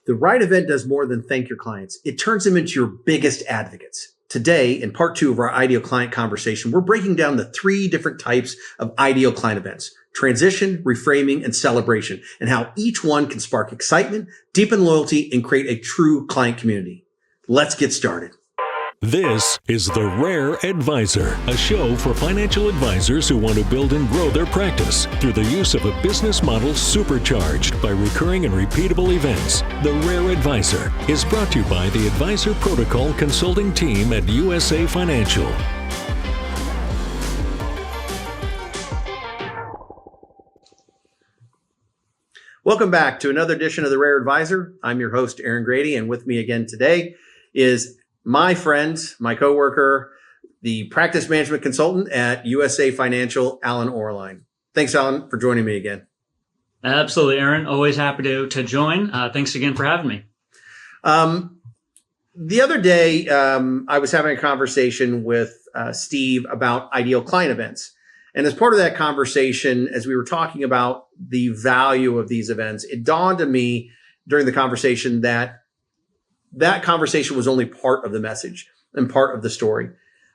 The right event does more than thank your clients. It turns them into your biggest advocates. Today, in part 2 of our ideal client conversation, we're breaking down the 3 different types of ideal client events: transition, reframing, and celebration, and how each one can spark excitement, deepen loyalty, and create a true client community. Let's get started. This is The Rare Advisor, a show for financial advisors who want to build and grow their practice through the use of a business model supercharged by recurring and repeatable events. The Rare Advisor is brought to you by the Advisor Protocol Consulting team at USA Financial. Welcome back to another edition of The Rare Advisor. I'm your host, Aaron Grady, and with me again today is my friend, my coworker, the practice management consultant at USA Financial, Allan Oehrlein. Thanks, Allan, for joining me again. Absolutely, Aaron. Always happy to join. Thanks again for having me. The other day, I was having a conversation with Steve about ideal client events. And as part of that conversation, as we were talking about the value of these events, it dawned on me during the conversation that conversation was only part of the message and part of the story.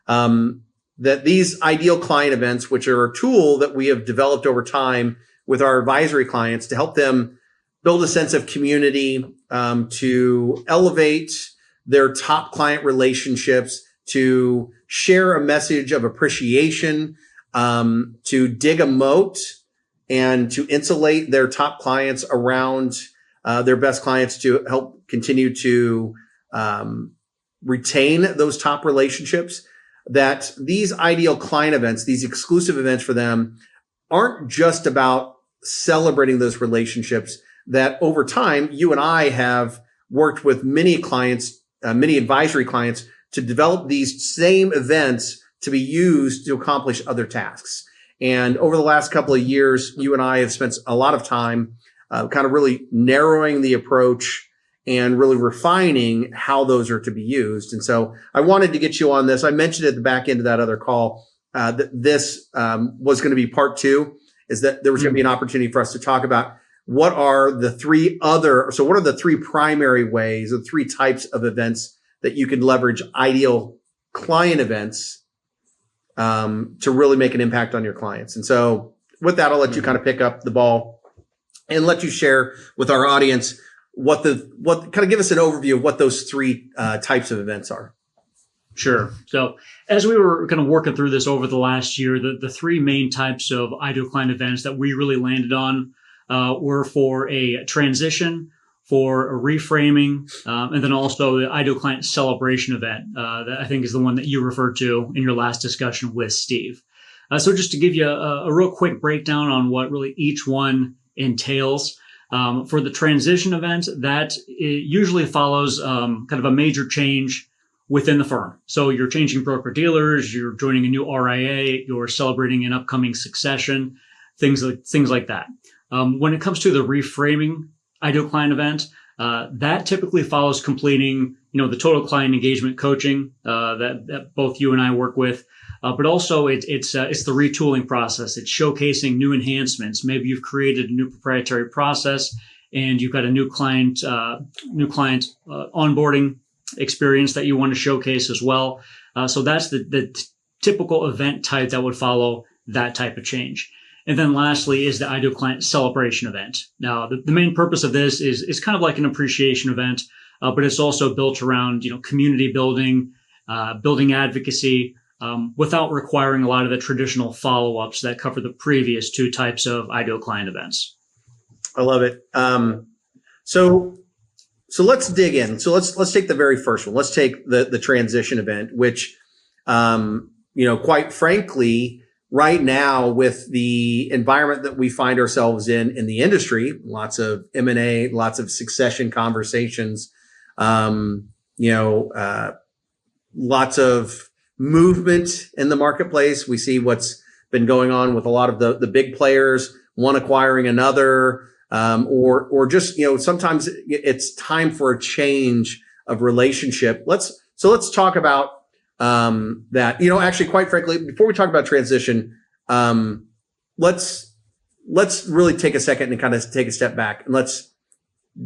That these ideal client events, which are a tool that we have developed over time with our advisory clients to help them build a sense of community, to elevate their top client relationships, to share a message of appreciation, to dig a moat and to insulate their top clients around their best clients, to help continue to retain those top relationships. That these ideal client events, these exclusive events for them, aren't just about celebrating those relationships. That over time, you and I have worked with many clients, many advisory clients, to develop these same events to be used to accomplish other tasks. And over the last couple of years, you and I have spent a lot of time kind of really narrowing the approach and really refining how those are to be used. And so I wanted to get you on this. I mentioned at the back end of that other call that this was going to be part 2, is that there was going to be an opportunity for us to talk about what are the 3 primary ways, or 3 types of events that you can leverage ideal client events to really make an impact on your clients. And so with that, I'll let you kind of pick up the ball and let you share with our audience what kind of give us an overview of what those 3 types of events are. Sure. So as we were kind of working through this over the last year, the 3 main types of ideal client events that we really landed on were for a transition, for a reframing, and then also the ideal client celebration event that I think is the one that you referred to in your last discussion with Steve. So just to give you a real quick breakdown on what really each one entails. For the transition event, that it usually follows kind of a major change within the firm. So you're changing broker-dealers, you're joining a new RIA, you're celebrating an upcoming succession, things like that. When it comes to the reframing ideal client event, that typically follows completing, the total client engagement coaching that both you and I work with. But also it's the retooling process. It's showcasing new enhancements. Maybe you've created a new proprietary process and you've got a new client onboarding experience that you want to showcase as well. So that's the typical event type that would follow that type of change. And then lastly is the ideal client celebration event. Now, the main purpose of this is kind of like an appreciation event, but it's also built around, community building, building advocacy, without requiring a lot of the traditional follow-ups that cover the previous 2 types of ideal client events. I love it. So let's dig in. So let's take the very first one. Let's take the transition event, which, quite frankly, right now with the environment that we find ourselves in the industry, lots of M&A, lots of succession conversations, lots of movement in the marketplace. We see what's been going on with a lot of the big players, one acquiring another, or just, sometimes it's time for a change of relationship. Let's talk about that. Actually, quite frankly, before we talk about transition, let's really take a second and kind of take a step back and let's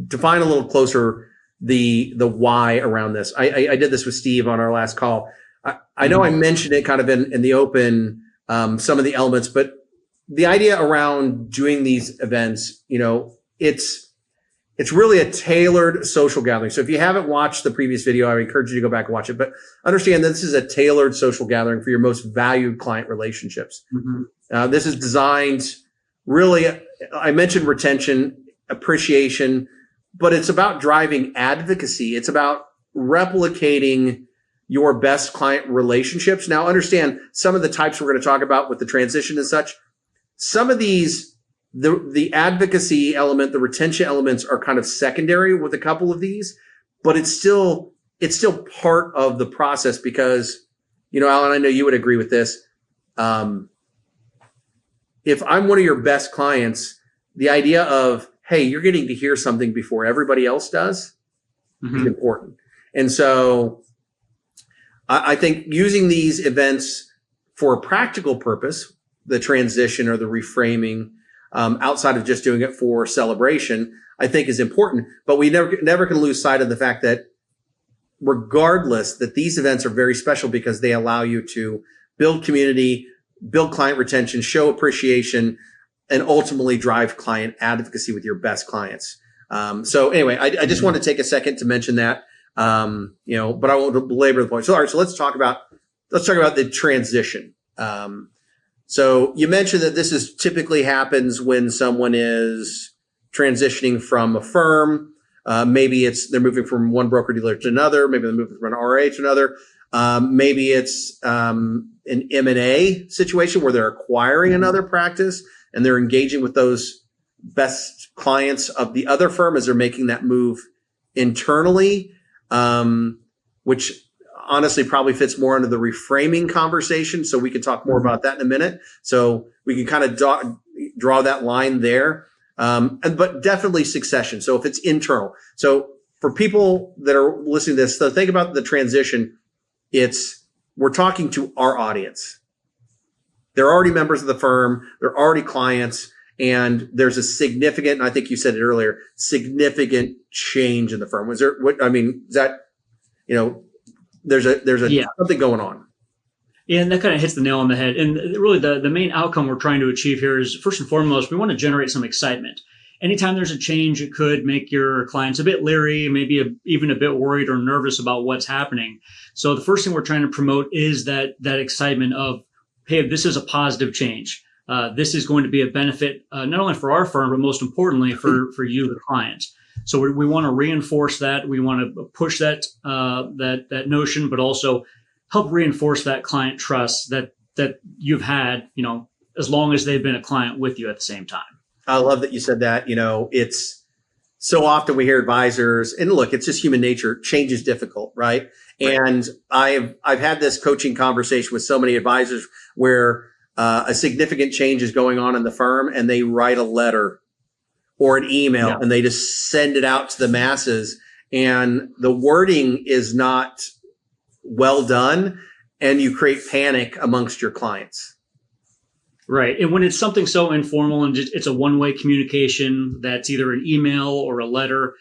define a little closer the why around this. I did this with Steve on our last call. I know I mentioned it kind of in the open, some of the elements, but the idea around doing these events, it's really a tailored social gathering. So if you haven't watched the previous video, I would encourage you to go back and watch it, but understand that this is a tailored social gathering for your most valued client relationships. This is designed really, I mentioned retention, appreciation, but it's about driving advocacy. It's about replicating your best client relationships. Now understand some of the types we're going to talk about with the transition and such. Some of these, the advocacy element, the retention elements are kind of secondary with a couple of these, but it's still part of the process because, Allan, I know you would agree with this. If I'm one of your best clients, the idea of, hey, you're getting to hear something before everybody else does is important. And so I think using these events for a practical purpose, the transition or the reframing, outside of just doing it for celebration, I think is important. But we never can lose sight of the fact that regardless, that these events are very special because they allow you to build community, build client retention, show appreciation, and ultimately drive client advocacy with your best clients. So anyway, I just want to take a second to mention that, but I won't belabor the point. So, all right, so let's talk about the transition. So you mentioned that this typically happens when someone is transitioning from a firm. Maybe they're moving from one broker dealer to another. Maybe they're moving from an RA to another. Maybe it's an M&A situation where they're acquiring another practice and they're engaging with those best clients of the other firm as they're making that move internally, which honestly probably fits more into the reframing conversation. So we can talk more about that in a minute. So we can kind of draw that line there. But definitely succession. So if it's internal. So for people that are listening to this, so think about the transition. We're talking to our audience. They're already members of the firm. They're already clients. And there's a significant, and I think you said it earlier, significant change in the firm. Is that, there's something going on. Yeah, and that kind of hits the nail on the head. And really the main outcome we're trying to achieve here is, first and foremost, we want to generate some excitement. Anytime there's a change, it could make your clients a bit leery, maybe even a bit worried or nervous about what's happening. So the first thing we're trying to promote is that excitement of, hey, this is a positive change. This is going to be a benefit, not only for our firm, but most importantly for you, the client. So we want to reinforce that. We want to push that notion, but also help reinforce that client trust that you've had, as long as they've been a client with you at the same time. I love that you said that. It's so often we hear advisors, and look, it's just human nature. Change is difficult, right? And I've had this coaching conversation with so many advisors where a significant change is going on in the firm, and they write a letter or an email and they just send it out to the masses, and the wording is not well done, and you create panic amongst your clients. Right. And when it's something so informal and it's a one-way communication that's either an email or a letter,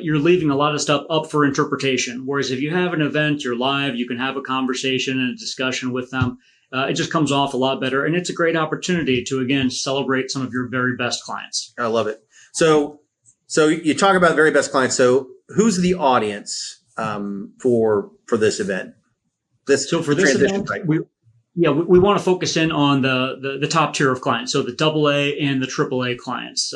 you're leaving a lot of stuff up for interpretation. Whereas if you have an event, you're live, you can have a conversation and a discussion with them. It just comes off a lot better. And it's a great opportunity to, again, celebrate some of your very best clients. I love it. So you talk about very best clients. So who's the audience for this event? So for this event, we want to focus in on the top tier of clients. So the AA and the AAA clients.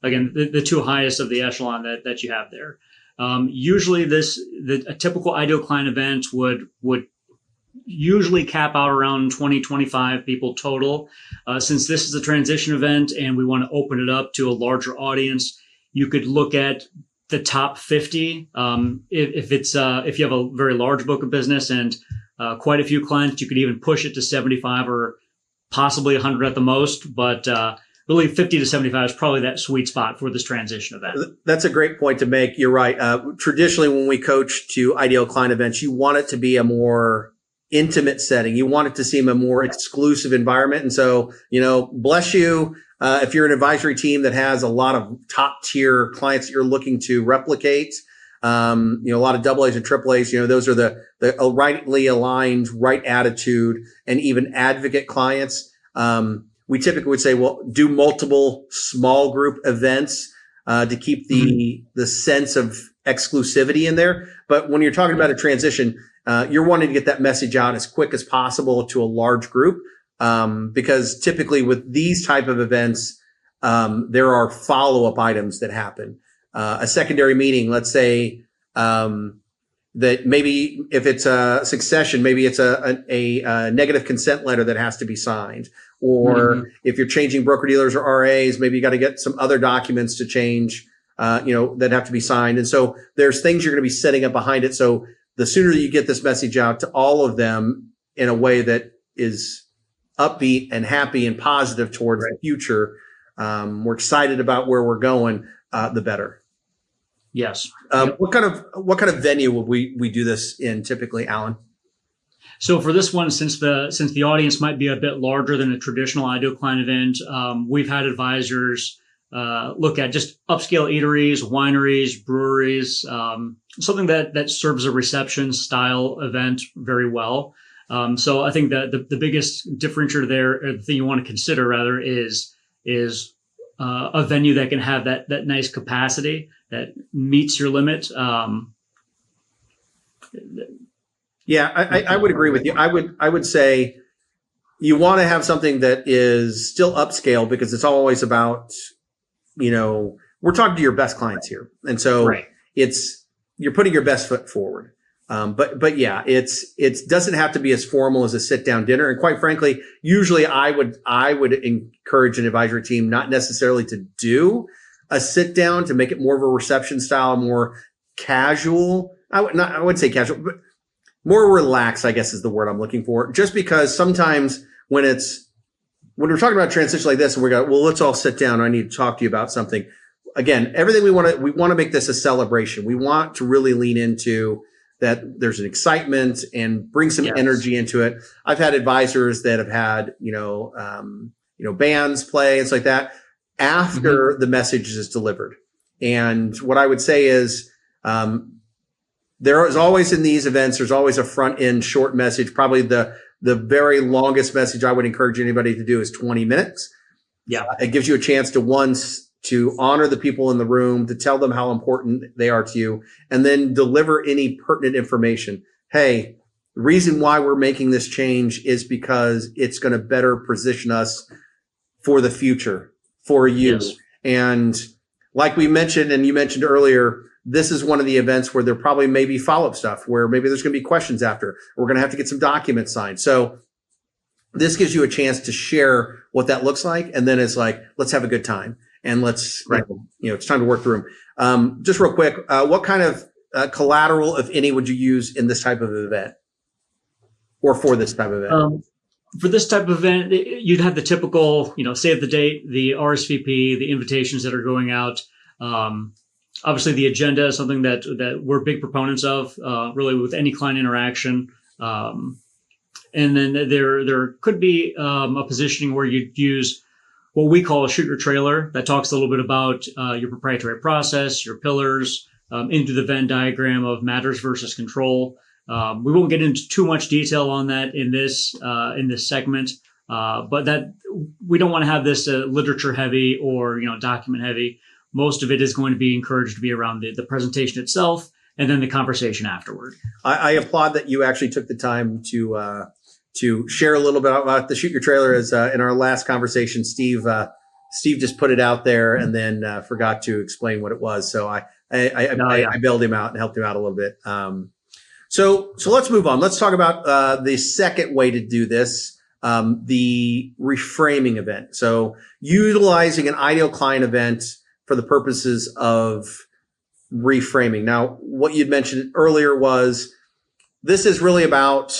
Again, the two highest of the echelon that you have there. Usually a typical ideal client event would usually cap out around 20, 25 people total. Since this is a transition event and we want to open it up to a larger audience, you could look at the top 50. If you have a very large book of business and quite a few clients, you could even push it to 75 or possibly 100 at the most. But really 50 to 75 is probably that sweet spot for this transition event. That's a great point to make. You're right. Traditionally, when we coach to ideal client events, you want it to be a more intimate setting. You want it to seem a more exclusive environment. And so, bless you. If you're an advisory team that has a lot of top tier clients that you're looking to replicate, a lot of double A's and triple A's, those are the rightly aligned, right attitude, and even advocate clients. We typically would say, well, do multiple small group events, to keep the sense of exclusivity in there. But when you're talking about a transition, you're wanting to get that message out as quick as possible to a large group. Because typically with these type of events, there are follow-up items that happen. A secondary meeting, let's say, that maybe if it's a succession, maybe it's a negative consent letter that has to be signed. Or if you're changing broker dealers or RAs, maybe you got to get some other documents to change, that have to be signed. And so there's things you're going to be setting up behind it. So the sooner you get this message out to all of them in a way that is upbeat and happy and positive towards the future, we're excited about where we're going, the better. Yes. What kind of venue would we do this in typically, Allan? So for this one, since the audience might be a bit larger than a traditional ideal client event, we've had advisors look at just upscale eateries, wineries, breweries, something that serves a reception style event very well. So I think that the biggest differentiator there, or the thing you want to consider rather, is a venue that can have that nice capacity that meets your limit. Yeah, I would agree with you. I would say you want to have something that is still upscale, because it's always about, we're talking to your best clients here. And so you're putting your best foot forward. But yeah, it doesn't have to be as formal as a sit down dinner. And quite frankly, usually I would encourage an advisory team not necessarily to do a sit down, to make it more of a reception style, more casual. I wouldn't say casual, but more relaxed, I guess is the word I'm looking for. Just because sometimes when we're talking about transition like this and let's all sit down. I need to talk to you about something. Again, everything we want to make this a celebration. We want to really lean into that. There's an excitement and bring some energy into it. I've had advisors that have had, bands play and stuff like that after the message is delivered. And what I would say is, there is always in these events, there's always a front end short message. Probably the very longest message I would encourage anybody to do is 20 minutes. Yeah. It gives you a chance to honor the people in the room, to tell them how important they are to you, and then deliver any pertinent information. Hey, the reason why we're making this change is because it's going to better position us for the future for you. Yes. And like we mentioned, and you mentioned earlier, this is one of the events where there probably may be follow-up stuff, where maybe there's going to be questions after. We're going to have to get some documents signed. So this gives you a chance to share what that looks like. And then it's like, let's have a good time. And let's, it's time to work through them. Just real quick, what kind of collateral, if any, would you use in this type of event, or for this type of event? For this type of event, you'd have the typical, save the date, the RSVP, the invitations that are going out. Obviously, the agenda is something that we're big proponents of, really with any client interaction. And then there could be a positioning where you'd use what we call a shoot your trailer that talks a little bit about your proprietary process, your pillars, into the Venn diagram of matters versus control. We won't get into too much detail on that in this segment, but that we don't want to have this literature heavy or document heavy. Most of it is going to be encouraged to be around the presentation itself and then the conversation afterward. I applaud that you actually took the time to share a little bit about the shoot your trailer. As in our last conversation, Steve just put it out there and then forgot to explain what it was. So I bailed him out and helped him out a little bit. So let's move on. Let's talk about the second way to do this, the reframing event. So utilizing an ideal client event for the purposes of reframing. Now, what you'd mentioned earlier was this is really about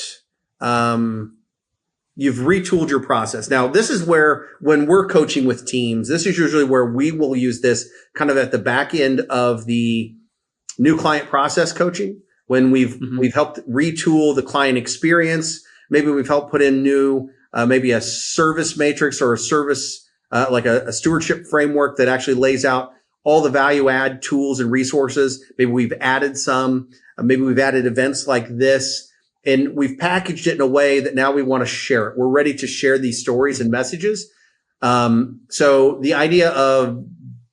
you've retooled your process. Now, this is where, when we're coaching with teams, this is usually where we will use this kind of at the back end of the new client process coaching, when we've helped retool the client experience. Maybe we've helped put in new, maybe a service matrix or a service, like a stewardship framework that actually lays out all the value add tools and resources. Maybe we've added some, maybe we've added events like this, and we've packaged it in a way that now we want to share it. We're ready to share these stories and messages. So the idea of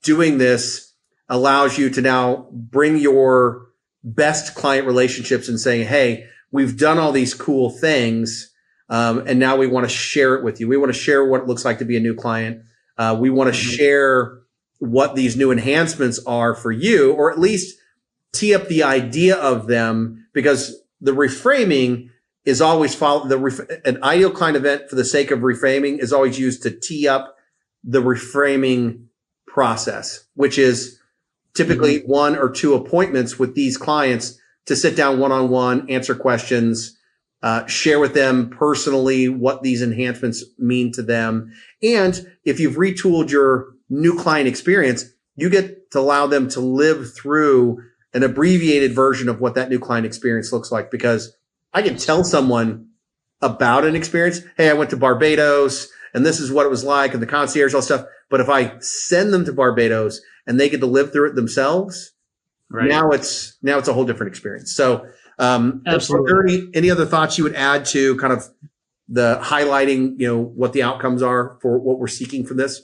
doing this allows you to now bring your best client relationships and saying, hey, we've done all these cool things. And now we want to share it with you. We want to share what it looks like to be a new client. We want to share what these new enhancements are for you, or at least tee up the idea of them, because the reframing is always an ideal client event for the sake of reframing is always used to tee up the reframing process, which is typically one or two appointments with these clients to sit down one-on-one, answer questions, share with them personally what these enhancements mean to them. And if you've retooled your new client experience, you get to allow them to live through an abbreviated version of what that new client experience looks like. Because I can tell someone about an experience. Hey, I went to Barbados and this is what it was like, and the concierge, all stuff. But if I send them to Barbados and they get to live through it themselves, right, now it's a whole different experience. So, absolutely. Are there any other thoughts you would add to kind of the highlighting, what the outcomes are for what we're seeking from this?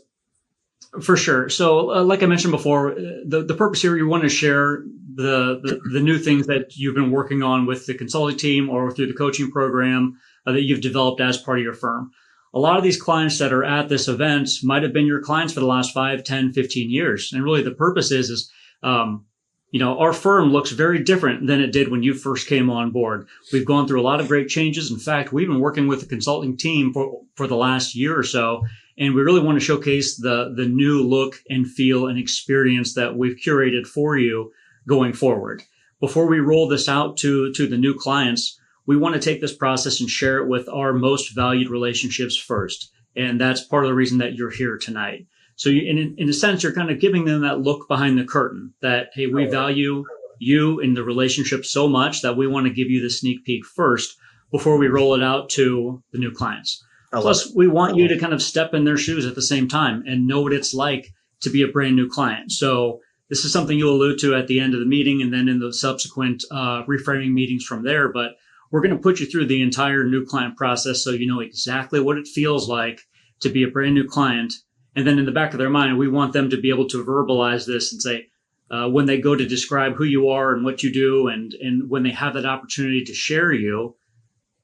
For sure. So, like I mentioned before, the purpose here, you want to share the new things that you've been working on with the consulting team or through the coaching program that you've developed as part of your firm. A lot of these clients that are at this event might have been your clients for the last 5, 10, 15 years. And really the purpose is our firm looks very different than it did when you first came on board. We've gone through a lot of great changes. In fact, we've been working with the consulting team for the last year or so. And we really want to showcase the new look and feel and experience that we've curated for you going forward. Before we roll this out to the new clients, we want to take this process and share it with our most valued relationships first. And that's part of the reason that you're here tonight. So in a sense, you're kind of giving them that look behind the curtain that, hey, we value you in the relationship so much that we want to give you the sneak peek first before we roll it out to the new clients. Plus, we want you to kind of step in their shoes at the same time and know what it's like to be a brand new client. So this is something you'll allude to at the end of the meeting and then in the subsequent reframing meetings from there. But we're going to put you through the entire new client process so you know exactly what it feels like to be a brand new client. And then in the back of their mind, we want them to be able to verbalize this and say, when they go to describe who you are and what you do, and when they have that opportunity to share you,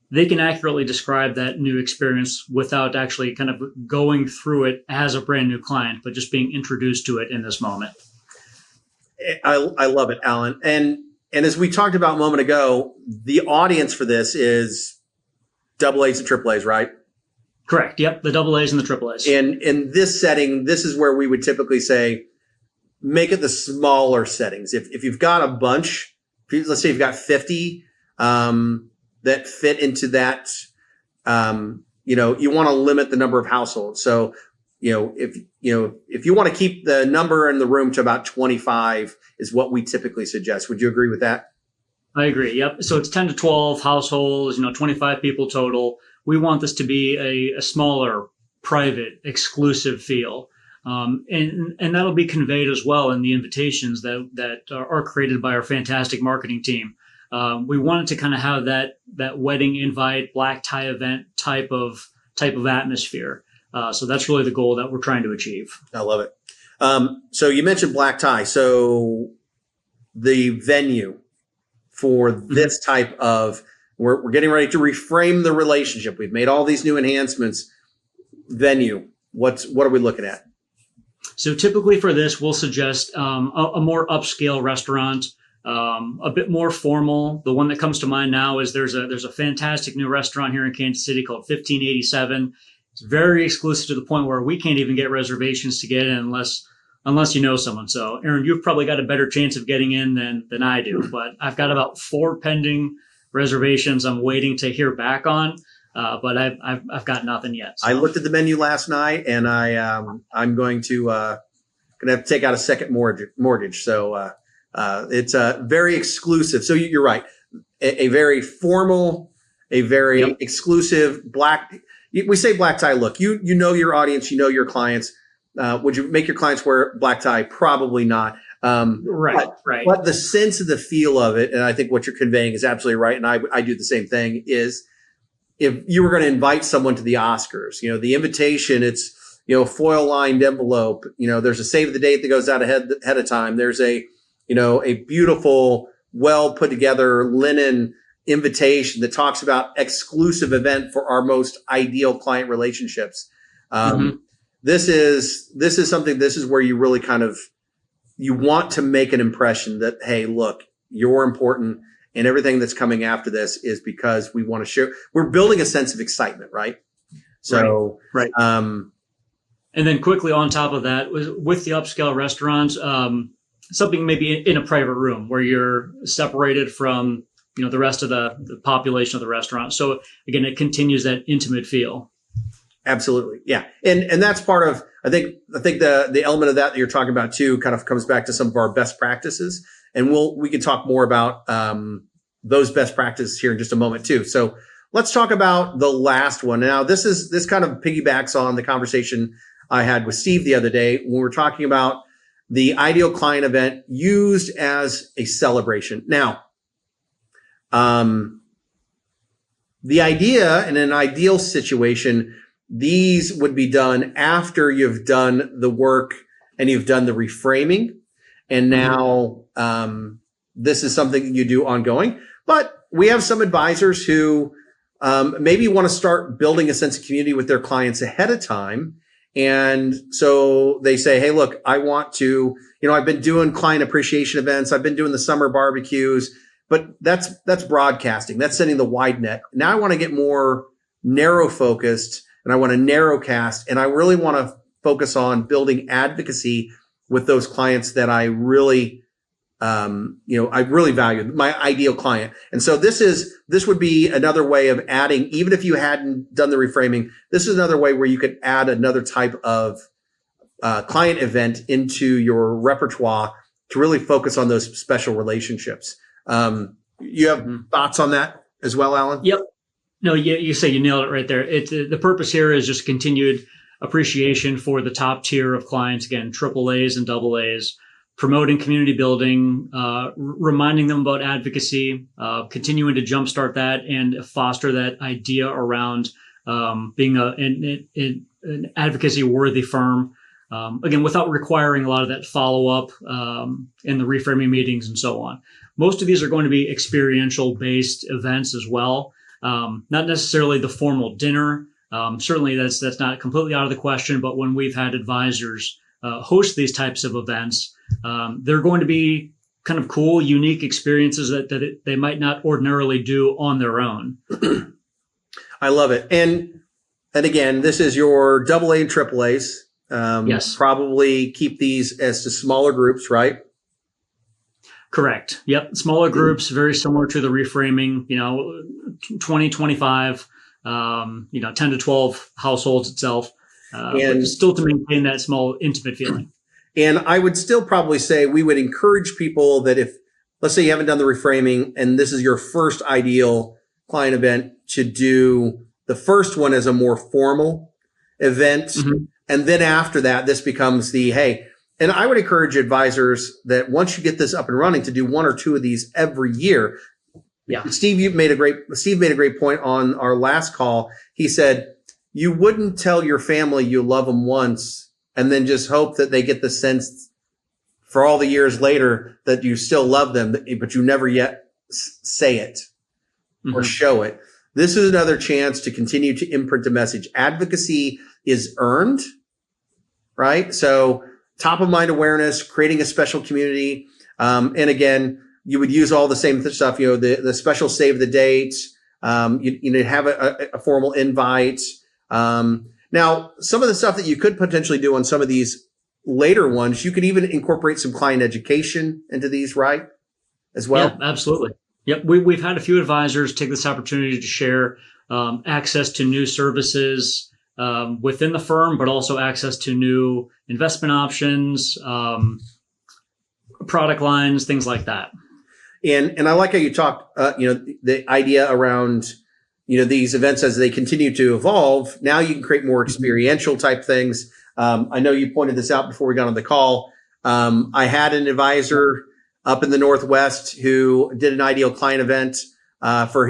they can accurately describe that new experience without actually kind of going through it as a brand new client, but just being introduced to it in this moment. I love it, Allan. And as we talked about a moment ago, the audience for this is AA's and AAA's, right? Correct. Yep. The AA's and the AAA's. And in this setting, this is where we would typically say, make it the smaller settings. If you've got a bunch, let's say you've got 50, that fit into that, you want to limit the number of households. So, if you want to keep the number in the room to about 25 is what we typically suggest. Would you agree with that? I agree. Yep. So it's 10 to 12 households, 25 people total. We want this to be a smaller, private, exclusive feel. And that'll be conveyed as well in the invitations that are created by our fantastic marketing team. We wanted to kind of have that wedding invite, black tie event type of atmosphere. So that's really the goal that we're trying to achieve. I love it. So you mentioned black tie. So the venue for this type of, we're getting ready to reframe the relationship. We've made all these new enhancements. Venue, what are we looking at? So typically for this, we'll suggest a more upscale restaurant. A bit more formal. The one that comes to mind now is there's a fantastic new restaurant here in Kansas City called 1587. It's very exclusive to the point where we can't even get reservations to get in unless you know someone. So, Aaron, you've probably got a better chance of getting in than I do. But I've got about 4 pending reservations I'm waiting to hear back on. But I've got nothing yet. So. I looked at the menu last night, and I'm going to have to take out a second mortgage. So. It's very exclusive. So you're right. a very formal, a very Yep. exclusive we say black tie look. You know your audience, you know your clients. Would you make your clients wear black tie? Probably not. Right. But the sense of the feel of it, and I think what you're conveying is absolutely right. And I do the same thing, is if you were going to invite someone to the Oscars, the invitation, it's, foil lined envelope, there's a save the date that goes out ahead of time. There's a beautiful, well put together linen invitation that talks about exclusive event for our most ideal client relationships. This is something, this is where you really you want to make an impression that, hey, look, you're important, and everything that's coming after this is because we want to share. We're building a sense of excitement, right? So, right. And then quickly on top of that, with the upscale restaurants, something maybe in a private room where you're separated from, the rest of the population of the restaurant. So again, it continues that intimate feel. Absolutely. Yeah. And that's part of, I think the element of that you're talking about too kind of comes back to some of our best practices. And we can talk more about those best practices here in just a moment too. So let's talk about the last one. Now, this kind of piggybacks on the conversation I had with Steve the other day when we were talking about the ideal client event used as a celebration. Now, the idea in an ideal situation, these would be done after you've done the work and you've done the reframing. And now this is something that you do ongoing. But we have some advisors who maybe want to start building a sense of community with their clients ahead of time. And so they say, hey, look, I want to, I've been doing client appreciation events. I've been doing the summer barbecues, but that's broadcasting. That's sending the wide net. Now I want to get more narrow focused, and I want to narrowcast, and I really want to focus on building advocacy with those clients that I really, I really value, my ideal client. And so this would be another way of adding, even if you hadn't done the reframing, this is another way where you could add another type of client event into your repertoire to really focus on those special relationships. You have thoughts on that as well, Allan? Yep. No, you say you nailed it right there. The purpose here is just continued appreciation for the top tier of clients. Again, AAAs and AAs, promoting community building, reminding them about advocacy, continuing to jumpstart that and foster that idea around being an advocacy worthy firm. Again, without requiring a lot of that follow up in the reframing meetings and so on. Most of these are going to be experiential based events as well. Not necessarily the formal dinner. Certainly that's not completely out of the question, but when we've had advisors host these types of events, they're going to be kind of cool, unique experiences that they might not ordinarily do on their own. I love it. And again, this is your AA and AAAs. Yes. Probably keep these as to smaller groups, right? Correct. Yep. Smaller groups, very similar to the reframing, 20, 25, 10 to 12 households itself, but still to maintain that small, intimate feeling. And I would still probably say we would encourage people that if, let's say you haven't done the reframing and this is your first ideal client event, to do the first one as a more formal event. Mm-hmm. And then after that, this becomes and I would encourage advisors that once you get this up and running to do one or two of these every year. Yeah. Steve made a great point on our last call. He said, you wouldn't tell your family you love them once and then just hope that they get the sense for all the years later that you still love them, but you never yet say it or show it. This is another chance to continue to imprint a message. Advocacy is earned, right? So top of mind awareness, creating a special community. And again, you would use all the same stuff, the special save the date. You have a formal invite. Now, some of the stuff that you could potentially do on some of these later ones, you could even incorporate some client education into these, right? As well. Yeah, absolutely. Yep. We've had a few advisors take this opportunity to share access to new services within the firm, but also access to new investment options, product lines, things like that. And I like how you talked, the idea around, these events as they continue to evolve. Now you can create more experiential type things. I know you pointed this out before we got on the call. I had an advisor up in the Northwest who did an ideal client event, for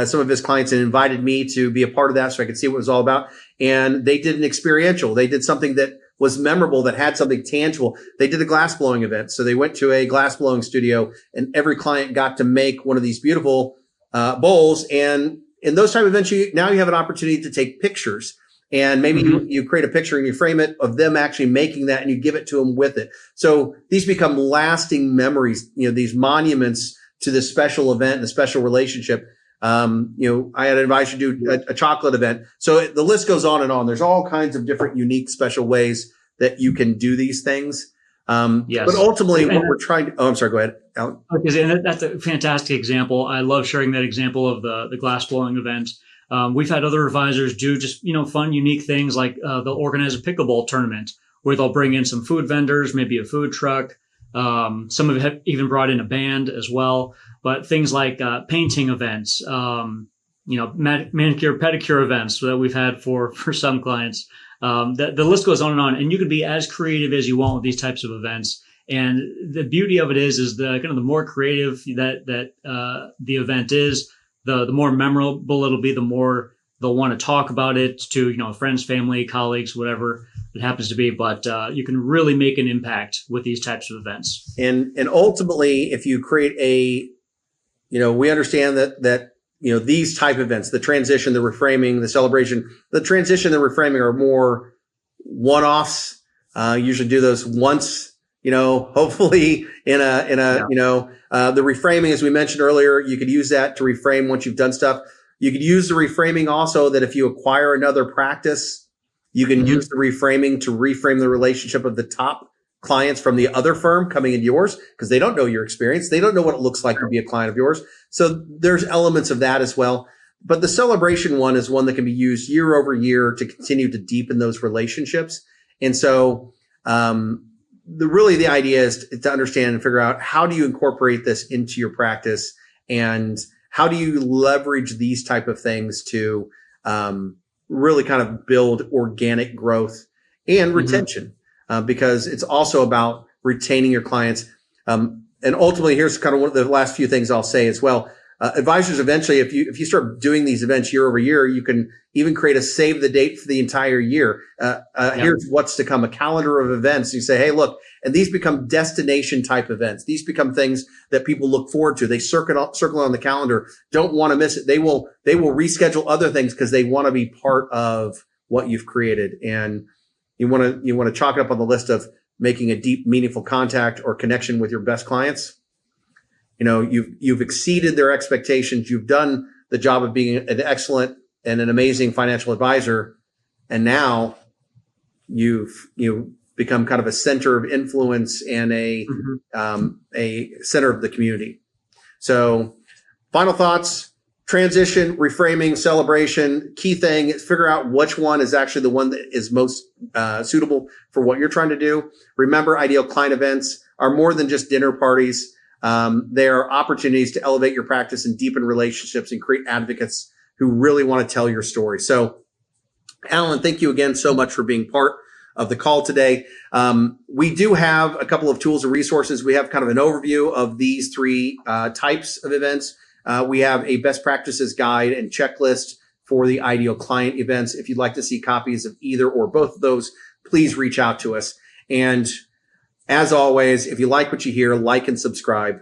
some of his clients, and invited me to be a part of that so I could see what it was all about. And they did an experiential. They did something that was memorable, that had something tangible. They did a glass blowing event. So they went to a glass blowing studio, and every client got to make one of these beautiful bowls. And in those type of events, now you have an opportunity to take pictures. And maybe you create a picture and you frame it of them actually making that, and you give it to them with it. So these become lasting memories, these monuments to this special event and a special relationship. I had an advisor do a chocolate event. So the list goes on and on. There's all kinds of different unique, special ways that you can do these things. Yes. But ultimately what we're trying to, I'm sorry, go ahead, Alan. Okay, that's a fantastic example. I love sharing that example of the glass blowing event. We've had other advisors do just, fun, unique things like they'll organize a pickleball tournament where they'll bring in some food vendors, maybe a food truck. Some of it have even brought in a band as well. But things like painting events, manicure, pedicure events that we've had for some clients. The list goes on, and you can be as creative as you want with these types of events. And the beauty of it is the more creative that the event is, the more memorable it'll be, the more they'll want to talk about it to, friends, family, colleagues, whatever it happens to be. But you can really make an impact with these types of events. And ultimately, if you create we understand that these type of events, the transition, the reframing, the celebration, the transition, the reframing are more one-offs. Usually do those once, hopefully the reframing, as we mentioned earlier, you could use that to reframe once you've done stuff. You could use the reframing also that if you acquire another practice, you can use the reframing to reframe the relationship of the top clients from the other firm coming into yours, because they don't know your experience. They don't know what it looks like to be a client of yours. So there's elements of that as well. But the celebration one is one that can be used year over year to continue to deepen those relationships. And so, the idea is to understand and figure out, how do you incorporate this into your practice, and how do you leverage these type of things to, really kind of build organic growth and retention. Because it's also about retaining your clients. And ultimately, here's kind of one of the last few things I'll say as well. Advisors, eventually, if you start doing these events year over year, you can even create a save the date for the entire year. Here's what's to come, a calendar of events. You say, hey, look, and these become destination type events. These become things that people look forward to. They circle on the calendar, don't want to miss it. They will reschedule other things because they want to be part of what you've created. And you want to chalk it up on the list of making a deep, meaningful contact or connection with your best clients. You've exceeded their expectations. You've done the job of being an excellent and an amazing financial advisor. And now you've become kind of a center of influence and a center of the community. So final thoughts. Transition, reframing, celebration. Key thing is figure out which one is actually the one that is most suitable for what you're trying to do. Remember, ideal client events are more than just dinner parties. They are opportunities to elevate your practice and deepen relationships and create advocates who really want to tell your story. So, Alan, thank you again so much for being part of the call today. We do have a couple of tools and resources. We have kind of an overview of these three types of events. We have a best practices guide and checklist for the ideal client events. If you'd like to see copies of either or both of those, please reach out to us. And as always, if you like what you hear, like and subscribe.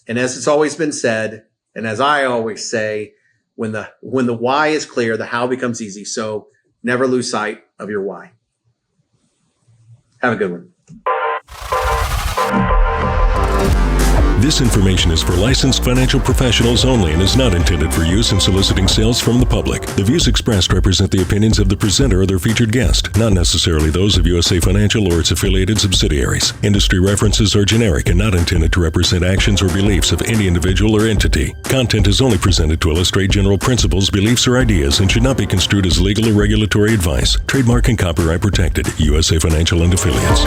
And as it's always been said, and as I always say, when the why is clear, the how becomes easy. So never lose sight of your why. Have a good one. This information is for licensed financial professionals only and is not intended for use in soliciting sales from the public. The views expressed represent the opinions of the presenter or their featured guest, not necessarily those of USA Financial or its affiliated subsidiaries. Industry references are generic and not intended to represent actions or beliefs of any individual or entity. Content is only presented to illustrate general principles, beliefs, or ideas and should not be construed as legal or regulatory advice. Trademark and copyright protected. USA Financial and Affiliates.